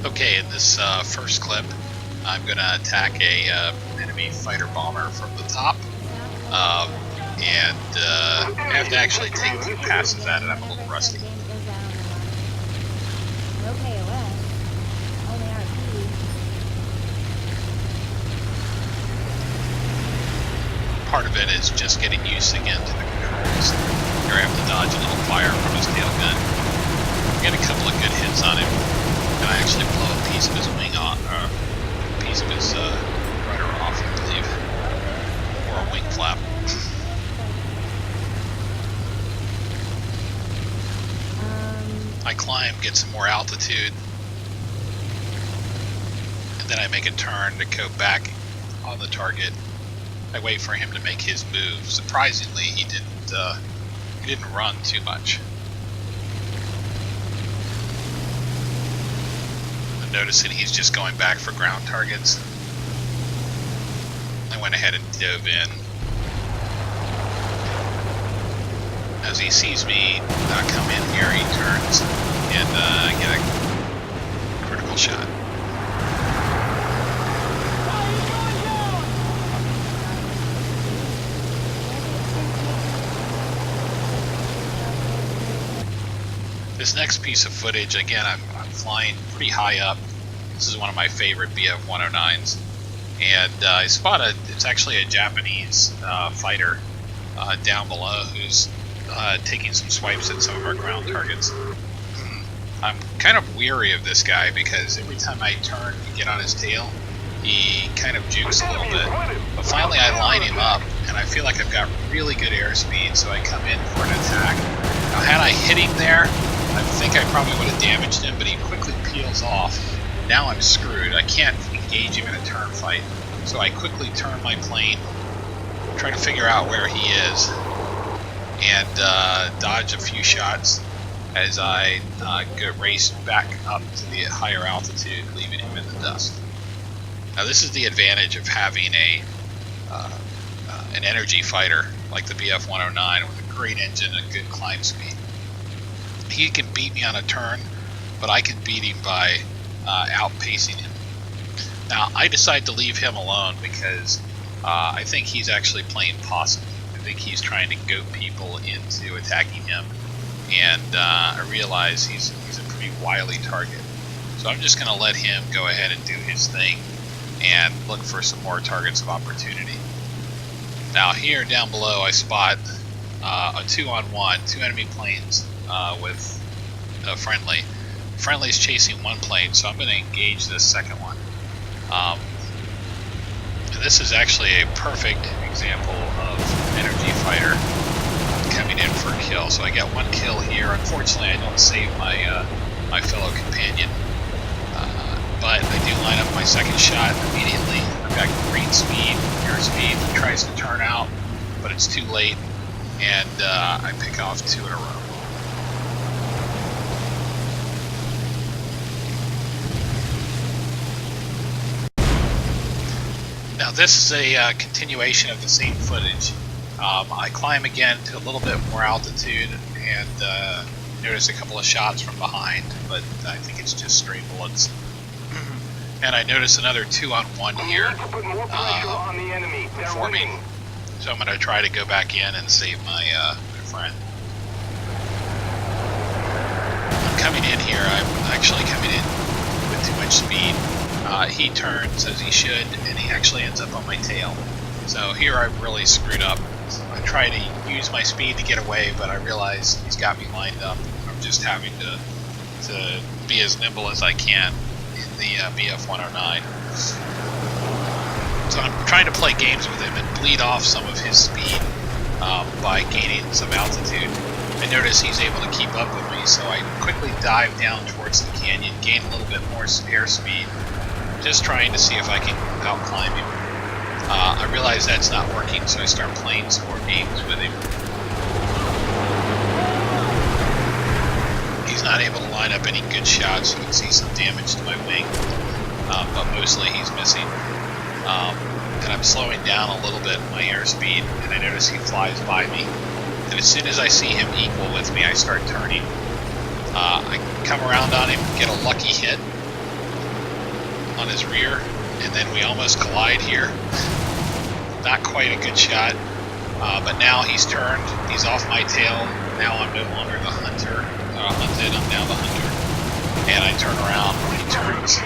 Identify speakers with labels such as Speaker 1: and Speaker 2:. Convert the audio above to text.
Speaker 1: Okay, in this first clip, I'm going to attack a enemy fighter bomber from the top, and I have to actually take 2 passes at it. I'm a little rusty. Part of it is just getting used again to the controls. Here I have to dodge a little fire from his tail gun. Get a couple of good hits on him, and I actually blow a piece of his wing off, a piece of his rudder off, I believe, or a wing flap. I climb, get some more altitude, and then I make a turn to go back on the target. I wait for him to make his move. Surprisingly, he didn't run too much. I'm noticing he's just going back for ground targets. I went ahead and dove in. As he sees me come in here, he turns and get a critical shot. This next piece of footage, again, I'm flying pretty high up. This is one of my favorite BF109s. And I spot it's actually a Japanese fighter down below who's taking some swipes at some of our ground targets. I'm kind of weary of this guy because every time I turn to get on his tail, he kind of jukes a little bit. But finally I line him up, and I feel like I've got really good airspeed, so I come in for an attack. Now had I hit him there, I think I probably would have damaged him, but he quickly peels off. Now I'm screwed. I can't engage him in a turn fight. So I quickly turn my plane, try to figure out where he is, and dodge a few shots as I get raced back up to the higher altitude, leaving him in the dust. Now this is the advantage of having an energy fighter like the BF109 with a great engine and good climb speed. He can beat me on a turn, but I can beat him by outpacing him. Now, I decide to leave him alone because I think he's actually playing possum. I think he's trying to goat people into attacking him, and I realize he's a pretty wily target. So I'm just going to let him go ahead and do his thing and look for some more targets of opportunity. Now, here down below, I spot a 2-on-1, 2 enemy planes with a friendly. Friendly's chasing one plane, so I'm going to engage this second one. This is actually a perfect example of energy fighter coming in for a kill. So I get one kill here. Unfortunately, I don't save my my fellow companion, but I do line up my second shot immediately. I've got great speed, airspeed. He tries to turn out, but it's too late, and I pick off 2 in a row. Now this is a continuation of the same footage. I climb again to a little bit more altitude and notice a couple of shots from behind, but I think it's just straight bullets. And I notice another 2-on-1 here forming. So I'm going to try to go back in and save my friend. I'm coming in here. I'm actually coming in with too much speed. He turns as he should, and he actually ends up on my tail. So here I've really screwed up. I try to use my speed to get away, but I realize he's got me lined up. I'm just having to be as nimble as I can in the BF109. So I'm trying to play games with him and bleed off some of his speed by gaining some altitude. I notice he's able to keep up with me, so I quickly dive down towards the canyon, gain a little bit more airspeed, just trying to see if I can outclimb him. I realize that's not working, so I start playing some more games with him. He's not able to line up any good shots. You can see some damage to my wing, but mostly he's missing. And I'm slowing down a little bit in my airspeed, and I notice he flies by me. And as soon as I see him equal with me, I start turning. I come around on him, get a lucky hit, on his rear, and then we almost collide here. Not quite a good shot, but now he's turned. He's off my tail. Now I'm no longer the hunter. Hunted. I'm now the hunter. And I turn around when he turns.